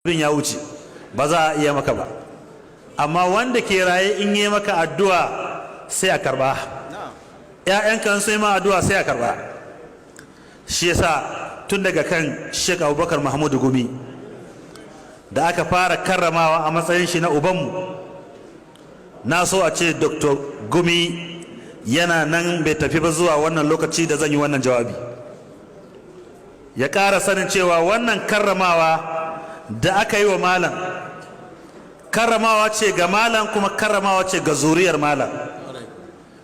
bin ya wuce ba za a iya maka ba, amma wanda ke raye in yi maka addu'a sai a karba, ƴaƴanka sun yi ma addu'a sai a karba. Shi yasa tun daga kan Sheikh Abubakar Mahmudu Gumi da aka fara karramawa a matsayin shi na ubanmu, na so a ce Dr. Gumi yana nan bai tafi ba zuwa wannan lokaci da zan yi wannan jawabi, ya ƙara sanin cewa wannan karramawa da aka yi wa malam karramawa ce ga malam, kuma karramawa ce ga zuriyar malam.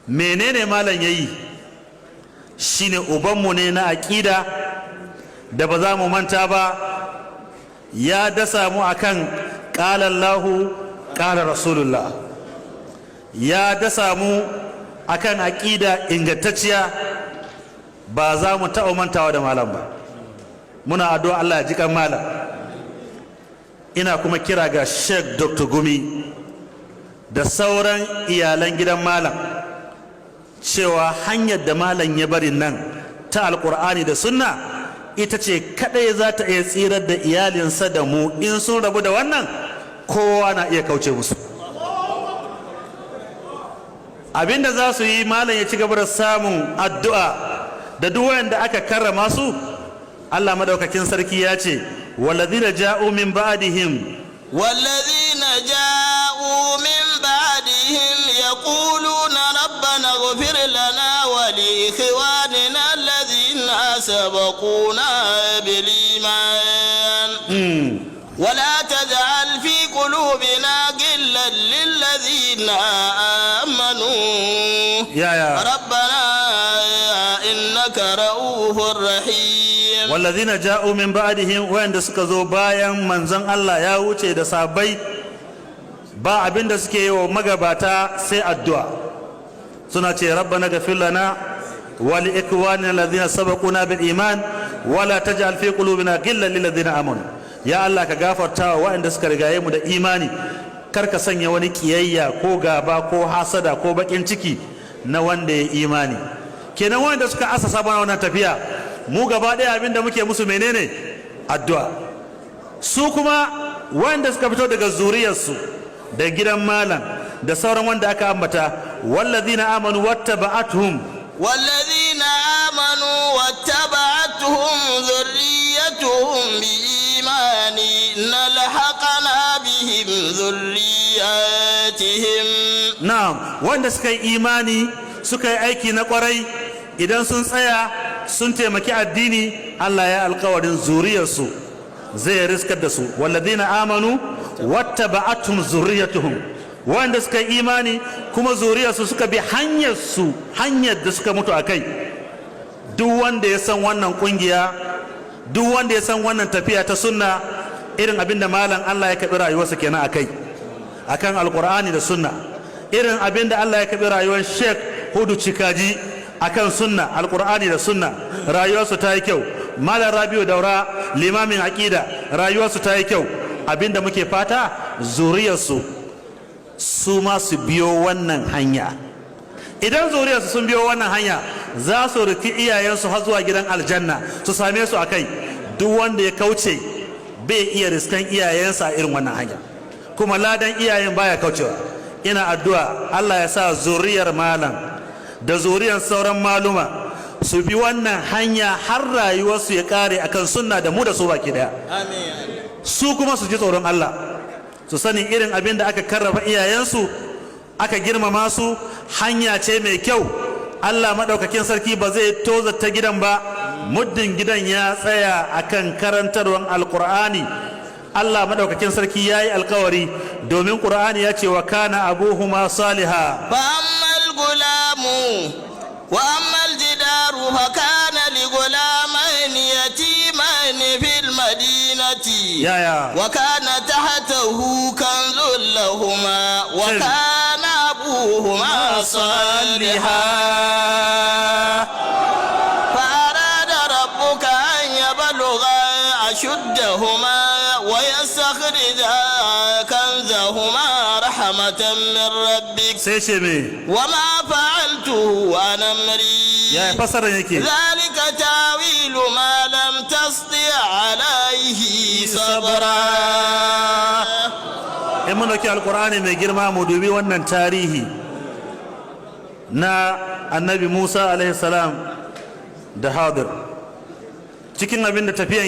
Menene malam ya yi? Shine ubanmu ne na aƙida da ba za mu manta ba, ya dasa mu akan ƙala Allahu ƙala Rasulullah, ya dasa mu akan aƙida ingantacciya, ba za mu taɓa mantawa da malam ba. Muna addu'a Allah ya ji kan malam. Ina kuma kira ga Sheikh Dr. Gumi da sauran iyalan gidan malam cewa hanyar da malam ya bari nan ta alkur'ani da sunna ita ce kadai za ta iya tsirar da iyalinsa da mu. In sun rabu da wannan, kowa na iya kauce musu. Abinda za su yi, malam ya ci gaba da samun addu'a da duk wanda aka karrama su. Allah madaukakin sarki ya ce والذين جاءوا من بعدهم يقولون ربنا اغفر لنا ولإخواننا الذين سبقونا بالإيمان ولا تجعل في قلوبنا غلا للذين آمنوا ربنا إنك رؤوف رحيم. والذين جاءوا من بعدهم وين suka zo bayan manzon Allah ya wuce da sabai, ba abinda suke yi wa magabata sai addu'a. Suna ce rabbana ghfir lana wa li ikwanina alladhina sabaquna bil iman wa la taj'al fi qulubina ghillan lil ladina amanu. Ya Allah, ka gafarta wa waɗanda suka rigaye mu da imani, kar ka sanya wani kiyayya ko gaba ko hasada ko bakin ciki na wanda ya imani. Kenan wanda suka asasa bana wannan tafiya, mu gaba ɗaya abinda muke musu menene? Addu'a. Su kuma wanda suka fito daga zuriyarsu da gidan malam da sauran wanda aka ambata, wallazina amanu wattaba'atuhum dhurriyyatuhum biimani nalhaqna bihim dhurriyyatihim. Na'am, wanda suka yi imani suka yi aiki na kwarai, idan sun tsaya sun taimaki addini, Allah ya alkawarin zuriyarsu zai riskar da su. Walladina amanu wattaba'atuhum zurriyatuhum, wanda suka yi imani kuma zuriyarsu suka bi hanyar da suka mutu akai. Duk wanda ya san wannan kungiya, duk wanda ya san wannan tafiya ta sunna, irin abinda malam Allah ya kabi rayuwarsa kenan akan alqur'ani da sunna, irin abinda Allah ya kabi rayuwar Sheikh Hudu Cikaji akan sunna, alqur'ani da sunna, rayuwarsu ta yi kyau. Malam Rabiu Daura, limamin aqida, rayuwarsu ta yi kyau. Abinda muke fata zuriyarsu su ma su biyo wannan hanya. Idan zuriyarsu sun biyo wannan hanya, za su riki iyayensu har zuwa gidan aljanna, su same su akai. Duk wanda ya kauce bai iya riskan iyayensa irin wannan hanya, kuma ladan iyayen baya kaucewa. Ina addu'a Allah ya sa zuriyar malam da zuriyar sauran maluma su bi wannan hanya har rayuwarsu ya kare akan sunna, da mu da su baki daya. Su kuma su ji tsoron Allah, su sani irin abin da aka karrama iyayensu, aka girmama su, hanya ce mai kyau. Allah madaukakin sarki ba zai tozarta gidan ba muddin gidan ya tsaya akan karantarwar alqur'ani. Allah madaukakin sarki yayi alkawari, domin qur'ani ya ce wa kana abuhuma saliha fa ammal gulamu wa ammal jidaru fa kana li gulamaini yatimaini fil madinati wa kana tahtahu kanzul lahumā wa kana abuhuma saliha fa arada rabbuka an yablugha ashuddahuma ويستخرج كنزهما رحمة من ربك وما فعلته عن أمري ذلك تاويل ما لم تستطع عليه صبرا. mun dauki alqur'ani mai girma mu dubi wannan tarihi na annabi Musa alaihi salam da Hadir cikin abin da tafiyan